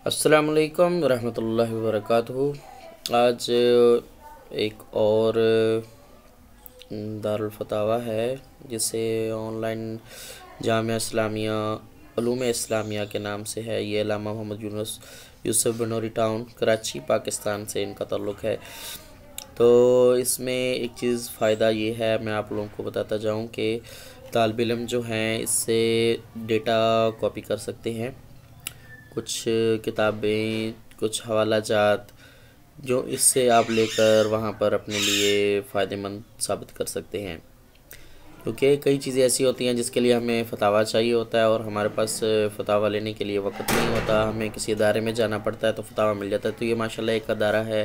السلام علیکم ورحمۃ اللہ وبرکاتہ۔ آج ایک اور دارالفتاویٰ ہے جسے آن لائن جامعہ اسلامیہ علوم اسلامیہ کے نام سے ہے۔ یہ علامہ محمد یوسف بنوری ٹاؤن کراچی پاکستان سے ان کا تعلق ہے۔ تو اس میں ایک چیز فائدہ یہ ہے، میں آپ لوگوں کو بتاتا جاؤں کہ طالب علم جو ہیں اس سے ڈیٹا کاپی کر سکتے ہیں، کچھ کتابیں، کچھ حوالہ جات جو اس سے آپ لے کر وہاں پر اپنے لیے فائدہ مند ثابت کر سکتے ہیں، کیونکہ کئی چیزیں ایسی ہوتی ہیں جس کے لیے ہمیں فتاویٰ چاہیے ہوتا ہے اور ہمارے پاس فتاویٰ لینے کے لیے وقت نہیں ہوتا، ہمیں کسی ادارے میں جانا پڑتا ہے تو فتاویٰ مل جاتا ہے۔ تو یہ ماشاءاللہ ایک ادارہ ہے،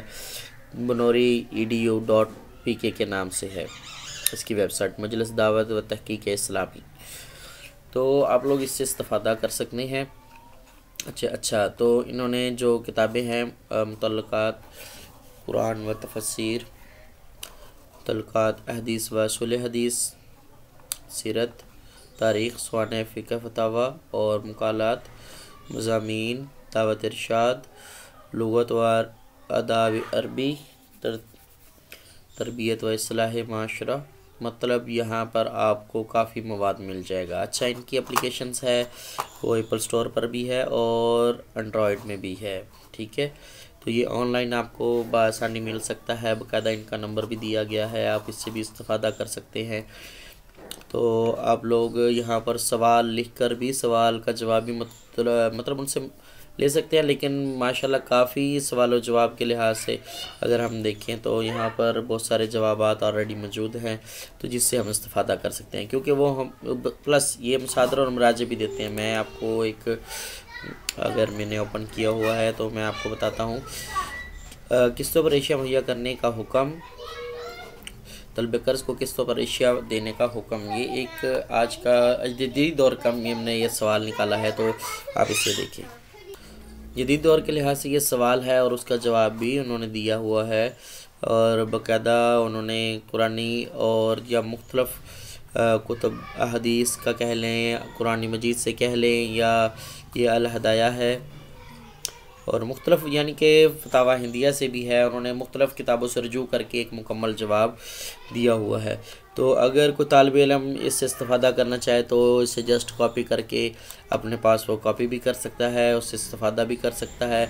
بنوری edu.pk کے نام سے ہے اس کی ویب سائٹ، مجلس دعوت و تحقیق اسلامی۔ تو آپ لوگ اس سے استفادہ کر سکتے ہیں۔ اچھا تو انہوں نے جو کتابیں ہیں متعلقات قرآن و تفسیر، متعلقات احادیث و اصول حدیث، سیرت، تاریخ، سوانح، فقہ، فتاویٰ اور مقالات، مضامین، دعوت ارشاد، لغت و آداب عربی، تربیت و اصلاح معاشرہ، مطلب یہاں پر آپ کو کافی مواد مل جائے گا۔ اچھا، ان کی اپلیکیشنز ہے وہ ایپل سٹور پر بھی ہے اور انڈرائیڈ میں بھی ہے، ٹھیک ہے۔ تو یہ آن لائن آپ کو بآسانی مل سکتا ہے، باقاعدہ ان کا نمبر بھی دیا گیا ہے، آپ اس سے بھی استفادہ کر سکتے ہیں۔ تو آپ لوگ یہاں پر سوال لکھ کر بھی سوال کا جواب بھی مطلب ان سے لے سکتے ہیں، لیکن ماشاءاللہ کافی سوال و جواب کے لحاظ سے اگر ہم دیکھیں تو یہاں پر بہت سارے جوابات آلریڈی موجود ہیں، تو جس سے ہم استفادہ کر سکتے ہیں، کیونکہ وہ ہم پلس یہ مصادرہ اور مراجع بھی دیتے ہیں۔ میں آپ کو ایک، اگر میں نے اوپن کیا ہوا ہے تو میں آپ کو بتاتا ہوں، قسطوں پر اشیاء مہیا کرنے کا حکم، طلب قرض کو قسطوں پر اشیاء دینے کا حکم، یہ ایک آج کا جدید دور کا ہم نے یہ سوال نکالا ہے، تو آپ اسے دیکھیں۔ جدید دور کے لحاظ سے یہ سوال ہے اور اس کا جواب بھی انہوں نے دیا ہوا ہے، اور باقاعدہ انہوں نے قرآنی اور یا مختلف کتب احادیث کا کہہ لیں، قرآن مجید سے کہہ لیں، یا یہ الہدایہ ہے اور مختلف یعنی کہ فتاویٰ ہندیہ سے بھی ہے، انہوں نے مختلف کتابوں سے رجوع کر کے ایک مکمل جواب دیا ہوا ہے۔ تو اگر کوئی طالب علم اس سے استفادہ کرنا چاہے تو اسے جسٹ کاپی کر کے اپنے پاس وہ کاپی بھی کر سکتا ہے، اس سے استفادہ بھی کر سکتا ہے۔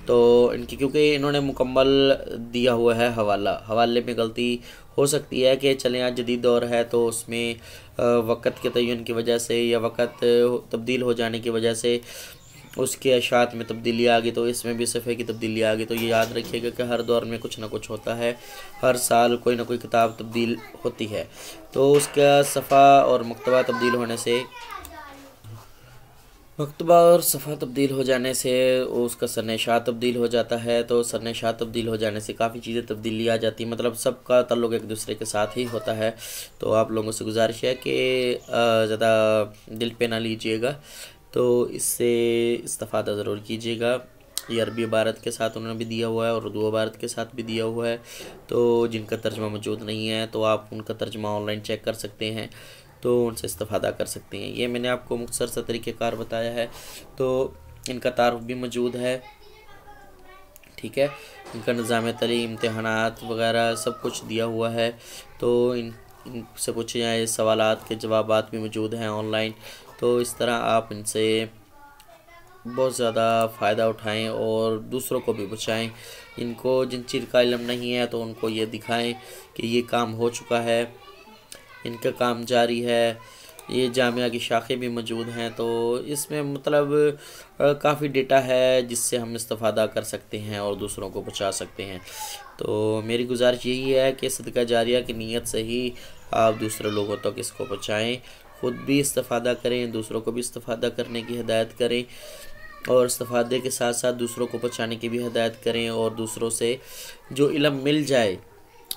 تو ان کی کیونکہ انہوں نے مکمل دیا ہوا ہے حوالے میں غلطی ہو سکتی ہے کہ چلیں آج جدید دور ہے تو اس میں وقت کے تعین کی وجہ سے یا وقت تبدیل ہو جانے کی وجہ سے اس کے اشاعت میں تبدیلی آ گئی، تو اس میں بھی صفحے کی تبدیلی آ گئی۔ تو یہ یاد رکھیے گا کہ ہر دور میں کچھ نہ کچھ ہوتا ہے، ہر سال کوئی نہ کوئی کتاب تبدیل ہوتی ہے، تو اس کا صفحہ اور مکتبہ تبدیل ہونے سے، مکتبہ اور صفحہ تبدیل ہو جانے سے اس کا سرنشاد تبدیل ہو جاتا ہے، تو سرنشاد تبدیل ہو جانے سے کافی چیزیں تبدیلی آ جاتی ہیں، مطلب سب کا تعلق ایک دوسرے کے ساتھ ہی ہوتا ہے۔ تو آپ لوگوں سے گزارش ہے کہ زیادہ دل پہ نہ لیجئے گا، تو اس سے استفادہ ضرور کیجیے گا۔ یہ عربی عبارت کے ساتھ انہوں نے بھی دیا ہوا ہے اور اردو عبارت کے ساتھ بھی دیا ہوا ہے، تو جن کا ترجمہ موجود نہیں ہے تو آپ ان کا ترجمہ آن لائن چیک کر سکتے ہیں، تو ان سے استفادہ کر سکتے ہیں۔ یہ میں نے آپ کو مختصر سا طریقہ کار بتایا ہے، تو ان کا تعارف بھی موجود ہے، ٹھیک ہے، ان کا نظام تعلیم، امتحانات وغیرہ سب کچھ دیا ہوا ہے، تو ان سے پوچھے جائیں سوالات کے جوابات بھی موجود ہیں آن لائن۔ تو اس طرح آپ ان سے بہت زیادہ فائدہ اٹھائیں اور دوسروں کو بھی بچائیں۔ ان کو جن چیز کا علم نہیں ہے تو ان کو یہ دکھائیں کہ یہ کام ہو چکا ہے، ان کا کام جاری ہے، یہ جامعہ کی شاخیں بھی موجود ہیں، تو اس میں مطلب کافی ڈیٹا ہے جس سے ہم استفادہ کر سکتے ہیں اور دوسروں کو بچا سکتے ہیں۔ تو میری گزارش یہی ہے کہ صدقہ جاریہ کی نیت سے ہی آپ دوسرے لوگوں تک اس کو پہنچائیں، خود بھی استفادہ کریں، دوسروں کو بھی استفادہ کرنے کی ہدایت کریں، اور استفادے کے ساتھ ساتھ دوسروں کو پہنچانے کی بھی ہدایت کریں، اور دوسروں سے جو علم مل جائے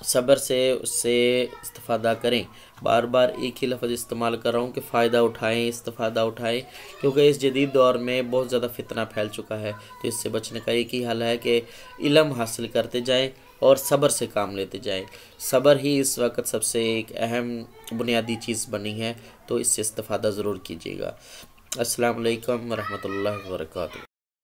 صبر سے اس سے استفادہ کریں۔ بار بار ایک ہی لفظ استعمال کر رہا ہوں کہ فائدہ اٹھائیں، استفادہ اٹھائیں، کیونکہ اس جدید دور میں بہت زیادہ فتنہ پھیل چکا ہے، تو اس سے بچنے کا ایک ہی حل ہے کہ علم حاصل کرتے جائیں اور صبر سے کام لیتے جائیں۔ صبر ہی اس وقت سب سے ایک اہم بنیادی چیز بنی ہے، تو اس سے استفادہ ضرور کیجیے گا۔ السلام علیکم ورحمۃ اللہ وبرکاتہ۔